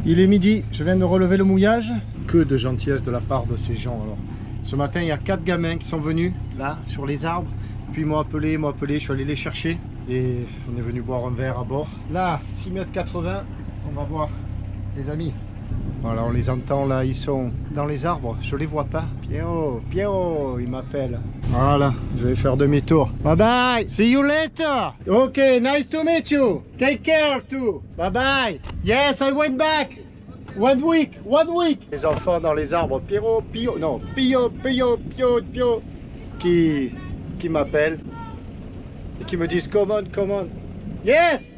Il est midi, je viens de relever le mouillage. Que de gentillesse de la part de ces gens. Alors, ce matin, il y a 4 gamins qui sont venus, là, sur les arbres. Puis ils m'ont appelé, je suis allé les chercher. Et on est venu boire un verre à bord. Là, 6,80 m, on va voir les amis. Voilà, on les entend là, ils sont dans les arbres, je les vois pas. Pierrot, Pierrot, il m'appelle. Voilà, je vais faire demi-tour. Bye bye, see you later. Ok, nice to meet you. Take care too. Bye bye. Yes, I went back. 1 week, 1 week. Les enfants dans les arbres, Pierrot, Pio, non, Pio, qui m'appellent et qui me disent come on. Yes.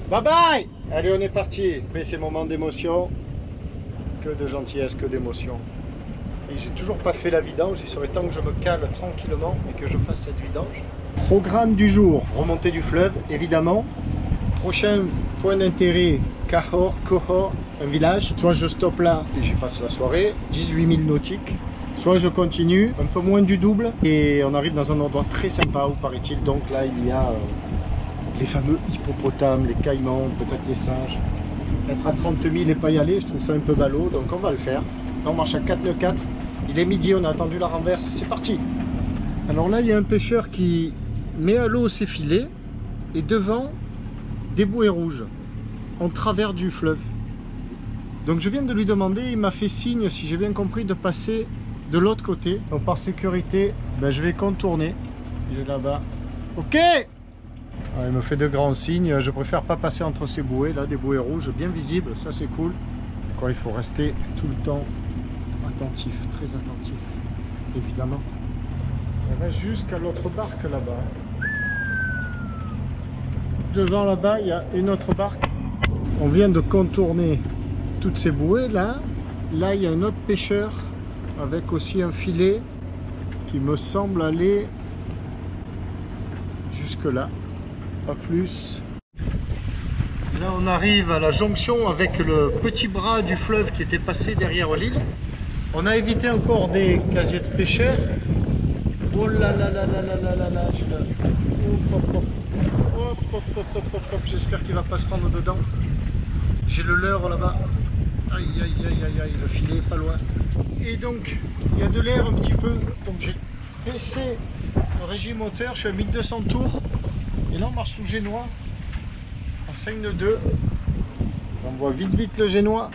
Bye bye. Allez, on est parti. Après ces moments d'émotion, que de gentillesse, que d'émotion. Et j'ai toujours pas fait la vidange. Il serait temps que je me cale tranquillement et que je fasse cette vidange. Programme du jour, remontée du fleuve, évidemment. Prochain point d'intérêt, Cahors, un village. Soit je stoppe là et j'y passe la soirée, 18 000 nautiques. Soit je continue, un peu moins du double. Et on arrive dans un endroit très sympa où paraît-il. Donc là, il y a les fameux hippopotames, les caïmans, peut-être les singes. Être à 30 000 et pas y aller, je trouve ça un peu ballot, donc on va le faire. Là, on marche à 4 nœuds 4. Il est midi, on a attendu la renverse, c'est parti. Alors là, il y a un pêcheur qui met à l'eau ses filets et devant, des bouées rouges en travers du fleuve. Donc je viens de lui demander, il m'a fait signe, si j'ai bien compris, de passer de l'autre côté. Donc par sécurité, ben, je vais contourner. Il est là-bas. Ok! Alors, il me fait de grands signes, je préfère pas passer entre ces bouées là, des bouées rouges bien visibles, ça c'est cool. Quoi, il faut rester tout le temps attentif, très attentif, évidemment. Ça va jusqu'à l'autre barque là-bas. Devant là-bas, il y a une autre barque. On vient de contourner toutes ces bouées là. Là, il y a un autre pêcheur avec aussi un filet qui me semble aller jusque là. Pas plus. Là on arrive à la jonction avec le petit bras du fleuve qui était passé derrière l'île. On a évité encore des casiers de pêcheurs. Oh là là là là là là là là, j'espère qu'il va pas se prendre dedans. J'ai le leurre là-bas. Aïe aïe aïe aïe aïe, le filet est pas loin. Et donc il y a de l'air un petit peu. Donc j'ai baissé le régime moteur, je suis à 1200 tours. Et là on marche sous génois en 5 nœuds 2. On voit vite le génois.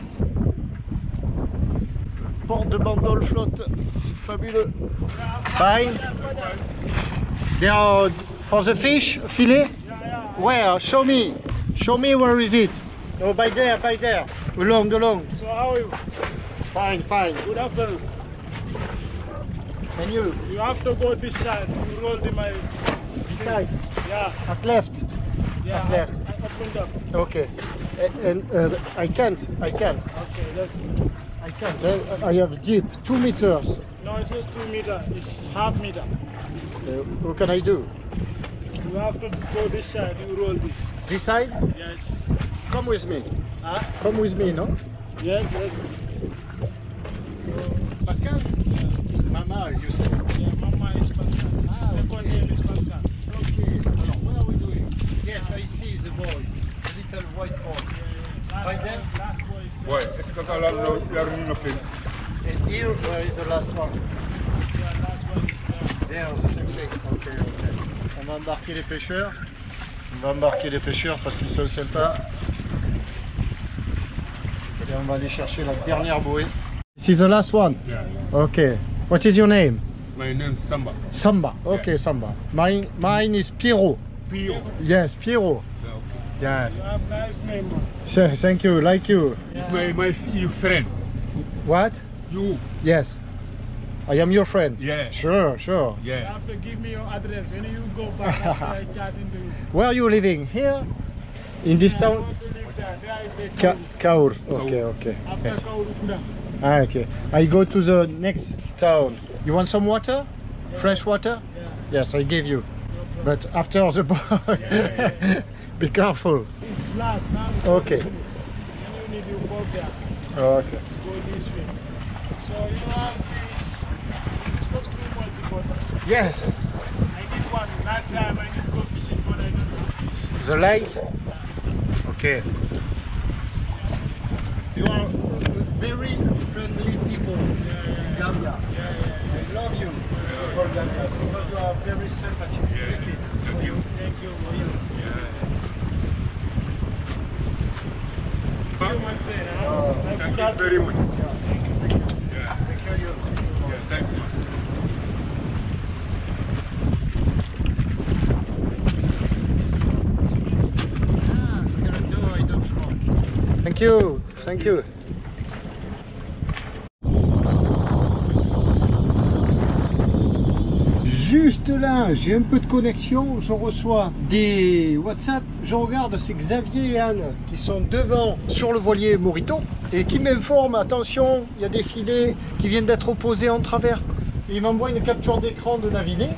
Le port de Bandol flotte, c'est fabuleux. Fine. They are for the fish, filet? Where? Show me where is it? Oh, by there. Along. So how are you? Fine. Good afternoon. And you? You have to go this side. You roll the my. Side. Yeah. At left. Yeah. At left. Up and down. Okay. And I can't. Okay. Let's. I can't. I have deep 2 meters. No, it's just 2 meters. It's half meter. What can I do? You have to go this side. You roll this. This side? Yes. Come with me. Huh? Come with me, no? Yes. Pascal? Mama, you said. Yeah, Mama is Pascal. Second okay. name is Pascal. Okay. Alors, what are we doing? Yes, I see the boy. The little white boy. By them? Last boy is there. Ouais, est-ce que tu as la pleine? And here, where is the last one? Yeah, last one is there. There, the same thing. Ok. On va embarquer les pêcheurs. Parce qu'ils sont sympas. Et on va aller chercher la dernière bouée. This is the last one? Yeah. Okay. What is your name? My name is Samba. Samba. Okay, Samba. Mine is Pierrot. Pio. Yes, Pierrot. Yeah, okay. Yes. You have nice name, man. Thank you. Like you. It's my your friend. What? You. Yes. I am your friend. Yeah. Sure. You Yeah. have to give me your address when you go back after I chat into you. Where are you living? Here? In this I town? want to live there. There I say Kaur. Okay. After Yes. Kauru Kuda. Okay. I go to the next town. You want some water? Fresh water? Yeah. Yes, I give you. No problem. But after the boy, Yeah. be careful. It's last now. It's Okay. finished. Then you need to go there. Okay. Go this way. So you have this. It's just too much important. Yes. I did one that time. I did go fishing, but I don't know fish. The light. Okay. You are very friendly people in Gambia. I love you for Gambia because you are very sympathetic. Take it. Thank you. Thank you. Thank you, my friend. Thank you very much. Yeah. Take care of you. Yeah, thank you. Thank you. Thank you. Juste là, j'ai un peu de connexion, je reçois des WhatsApp, je regarde, c'est Xavier et Anne qui sont devant sur le voilier Morito et qui m'informent, attention, il y a des filets qui viennent d'être opposés en travers. Et ils m'envoient une capture d'écran de Naviné,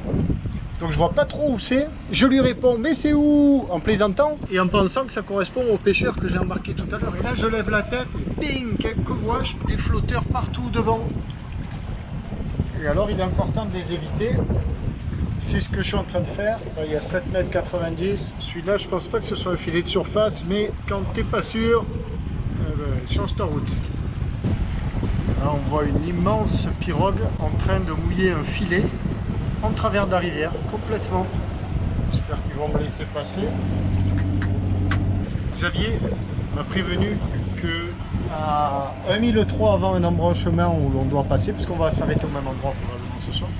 donc je vois pas trop où c'est. Je lui réponds, mais c'est où? En plaisantant et en pensant que ça correspond aux pêcheurs que j'ai embarqués tout à l'heure. Et là, je lève la tête et bing, que vois-je? Des flotteurs partout devant. Et alors, il est encore temps de les éviter. C'est ce que je suis en train de faire. Là, il y a 7,90 m. Celui-là, je pense pas que ce soit un filet de surface, mais quand t'es pas sûr, change ta route. Là, on voit une immense pirogue en train de mouiller un filet en travers de la rivière, complètement. J'espère qu'ils vont me laisser passer. Xavier m'a prévenu que à 1,3 avant un embranchement où l'on doit passer, parce qu'on va s'arrêter au même endroit probablement ce soir,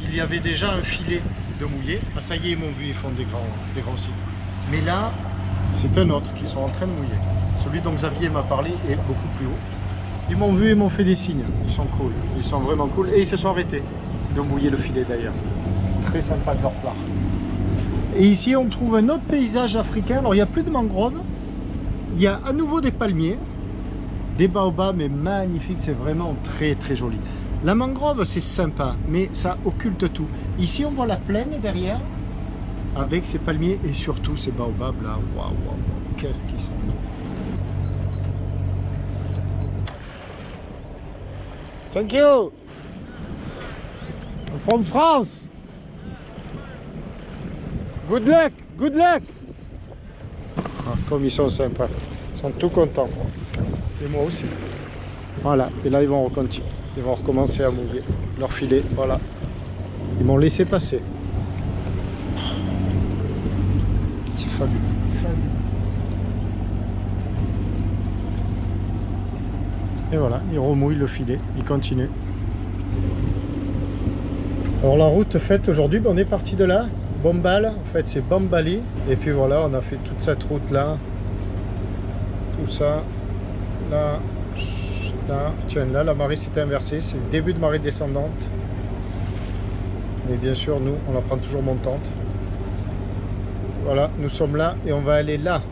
il y avait déjà un filet de mouillé. Ah, ça y est, ils m'ont vu, ils font des grands signes. Mais là, c'est un autre qui sont en train de mouiller. Celui dont Xavier m'a parlé est beaucoup plus haut. Ils m'ont vu et m'ont fait des signes. Ils sont cool, ils sont vraiment cool. Et ils se sont arrêtés de mouiller le filet d'ailleurs. C'est très sympa de leur part. Et ici, on trouve un autre paysage africain. Alors, il n'y a plus de mangroves. Il y a à nouveau des palmiers, des baobabs, mais magnifiques. C'est vraiment très très joli. La mangrove, c'est sympa, mais ça occulte tout. Ici, on voit la plaine derrière, avec ces palmiers et surtout ces baobabs là. Waouh, waouh, qu'est-ce qu'ils sont beaux. Thank you. I'm from France. Good luck, good luck. Ah, comme ils sont sympas, ils sont tout contents. Et moi aussi. Voilà, et là ils vont recontinuer. Ils vont recommencer à mouiller leur filet, voilà. Ils m'ont laissé passer. C'est fabuleux, fabuleux. Et voilà, ils remouillent le filet, ils continuent. Alors la route faite aujourd'hui, on est parti de là, Bombal, en fait c'est Bambali. Et puis voilà, on a fait toute cette route là, tout ça, là. Là, tiens, là, la marée s'est inversée, c'est le début de marée descendante. Mais bien sûr, nous, on la prend toujours montante. Voilà, nous sommes là et on va aller là.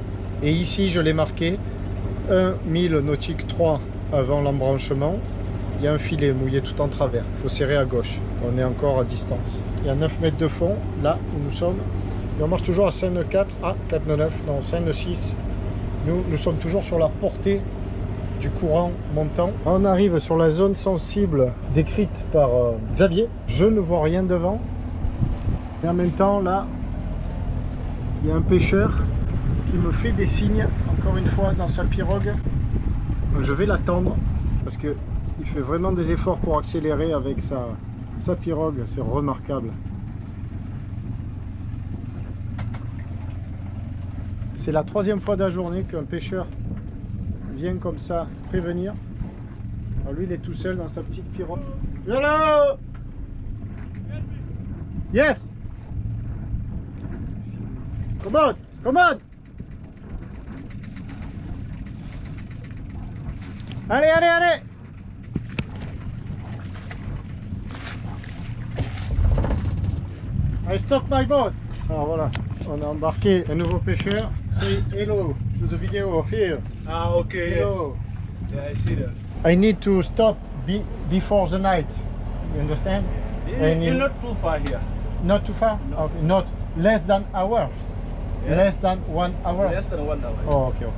Et ici, je l'ai marqué, 1 mille nautique 3 avant l'embranchement. Il y a un filet mouillé tout en travers. Il faut serrer à gauche. On est encore à distance. Il y a 9 mètres de fond, là où nous sommes. Et on marche toujours à Seine 4, ah, 499, non, Seine 6. Nous sommes toujours sur la portée du courant montant. On arrive sur la zone sensible décrite par Xavier. Je ne vois rien devant. Et en même temps, là, il y a un pêcheur qui me fait des signes, encore une fois, dans sa pirogue. Donc, je vais l'attendre parce qu'il fait vraiment des efforts pour accélérer avec sa pirogue. C'est remarquable. C'est la 3e fois de la journée qu'un pêcheur vient comme ça prévenir. Alors lui il est tout seul dans sa petite pirogue. Hello! Yes! Come on! Come on! Allez, allez, allez! I stop my boat. Alors voilà, on a embarqué un nouveau pêcheur. Say hello to the video of here. Ah, okay. Hello. Yeah, I see that. I need to stop before the night. You understand? And You're not too far here. not too far? No. Okay, not less than hour. Yeah. Less than 1 hour. Less than 1 hour. Oh, okay, okay.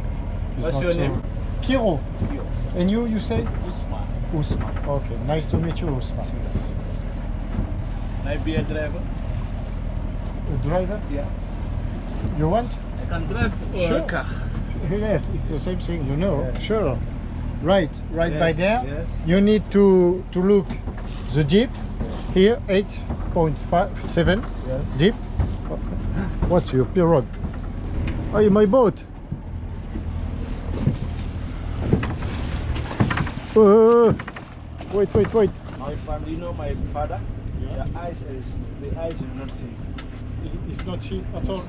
It's What's not your so- name? Piero. Here. And you say? Usman. Usman. Okay, nice to meet you, Usman. Might be a driver. A driver? Yeah. You want? I can drive Sure. a car. Yes, it's the same thing, you know. Yeah. Sure. Right Yes, by there. yes. You need to look the deep. Here, 8.7 Yes. deep. What's your pirogue? Oh, my boat. Wait. My family, you know my father? Yeah. The eyes is not see. It's not see at all.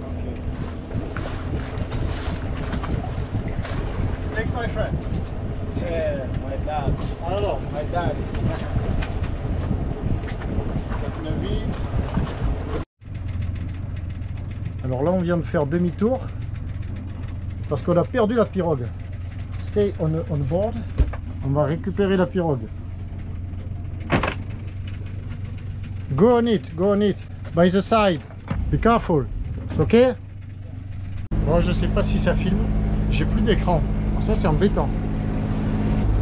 Okay. Take my friend. Yeah, my dad. Alors, My dad. alors là, on vient de faire demi-tour parce qu'on a perdu la pirogue. Stay on board. On va récupérer la pirogue. Go on it, by the side. Be careful. It's okay? Bon, je sais pas si ça filme. J'ai plus d'écran. Ça, c'est embêtant.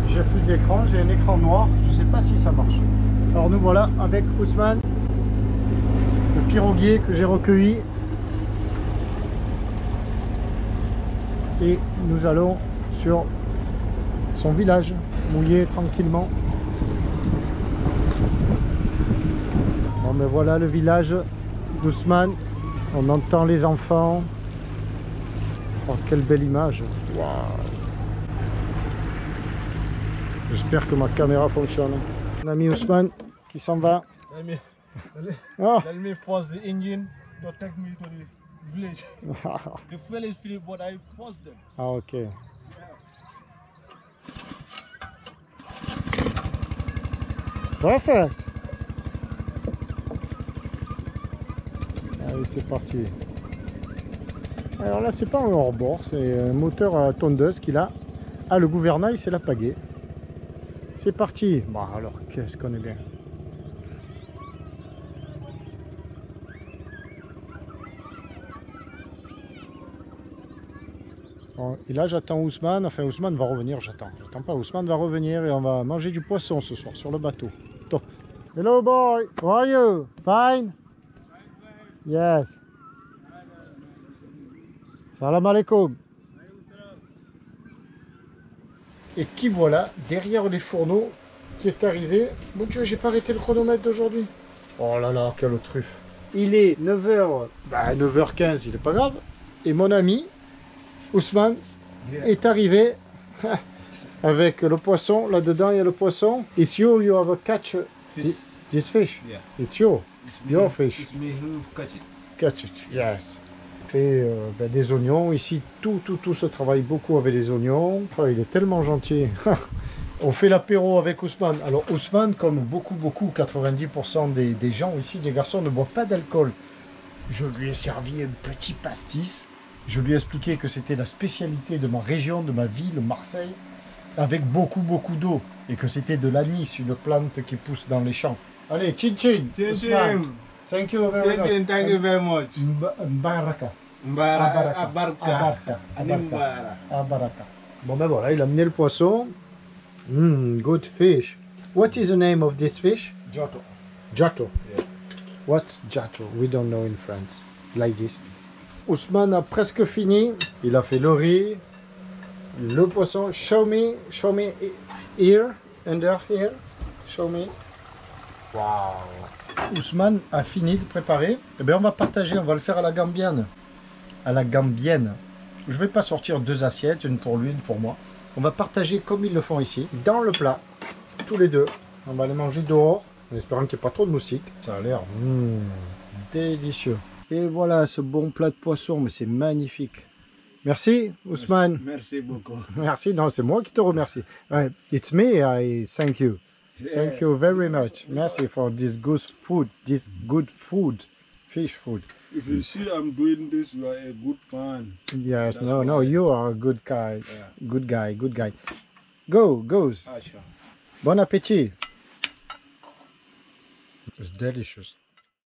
J'ai plus d'écran, j'ai un écran noir. Je sais pas si ça marche. Alors nous voilà avec Ousmane, le piroguier que j'ai recueilli. Et nous allons sur son village, mouiller tranquillement. Bon ben voilà le village d'Ousmane. On entend les enfants. Oh, quelle belle image. Waouh. J'espère que ma caméra fonctionne. Mon ami Ousmane qui s'en va. Oh. Let me force the engine to take me to the village. The fuel is free, but I force them. Ah ok. Perfect. Allez, c'est parti. Alors là, c'est pas un hors-bord, c'est un moteur à tondeuse qu'il a. Ah, le gouvernail, c'est la pagaie. C'est parti. Bon, alors, qu'est-ce qu'on est bien. Bon, et là, j'attends Ousmane. Enfin, Ousmane va revenir, j'attends. J'attends pas. Ousmane va revenir et on va manger du poisson ce soir sur le bateau. Top. Hello, boy. How are you? Fine? Yes. Salam alaikum. Et qui voilà, derrière les fourneaux, qui est arrivé. Mon Dieu, j'ai pas arrêté le chronomètre d'aujourd'hui. Oh là là, quelle truffe. Il est 9h, 9h15, il est pas grave. Et mon ami, Ousmane, est arrivé avec le poisson. Là-dedans, il y a le poisson. It's you have a catch this fish. Yeah. It's you. It's Your fish. It's me who catch it. Catch it, yes. Fait des oignons. Ici, tout se travaille beaucoup avec les oignons. Oh, il est tellement gentil. On fait l'apéro avec Ousmane. Alors Ousmane, comme beaucoup, 90% des gens ici, des garçons, ne boivent pas d'alcool. Je lui ai servi un petit pastis. Je lui ai expliqué que c'était la spécialité de ma région, de ma ville, Marseille, avec beaucoup d'eau. Et que c'était de l'anis, une plante qui pousse dans les champs. Allez, chin chin, Ousmane. Thank you very much. Thank you very much. Baraka. Abarka. Abaraka. Bon ben voilà, il a amené le poisson. Good fish. What is the name of this fish? Giotto. Giotto. Yeah. What's Giotto? We don't know in France. Like this. Ousmane a presque fini. Il a fait le riz, le poisson. Show me here, under here. Show me. Wow. Ousmane a fini de préparer. Eh bien, on va partager. On va le faire à la gambienne. À la gambienne. Je vais pas sortir 2 assiettes, une pour lui, une pour moi. On va partager comme ils le font ici, dans le plat, tous les deux. On va les manger dehors, en espérant qu'il n'y ait pas trop de moustiques. Ça a l'air délicieux. Et voilà ce bon plat de poisson, mais c'est magnifique. Merci Ousmane. Merci beaucoup. Merci, non, c'est moi qui te remercie. It's me, I thank you. Thank you very much. Merci for this good food, fish food. If you see I'm doing this, you are a good fan. Yes, That's no, why. you are a good guy. Yeah. Good guy. Goes. Asha. Bon appétit. It's delicious.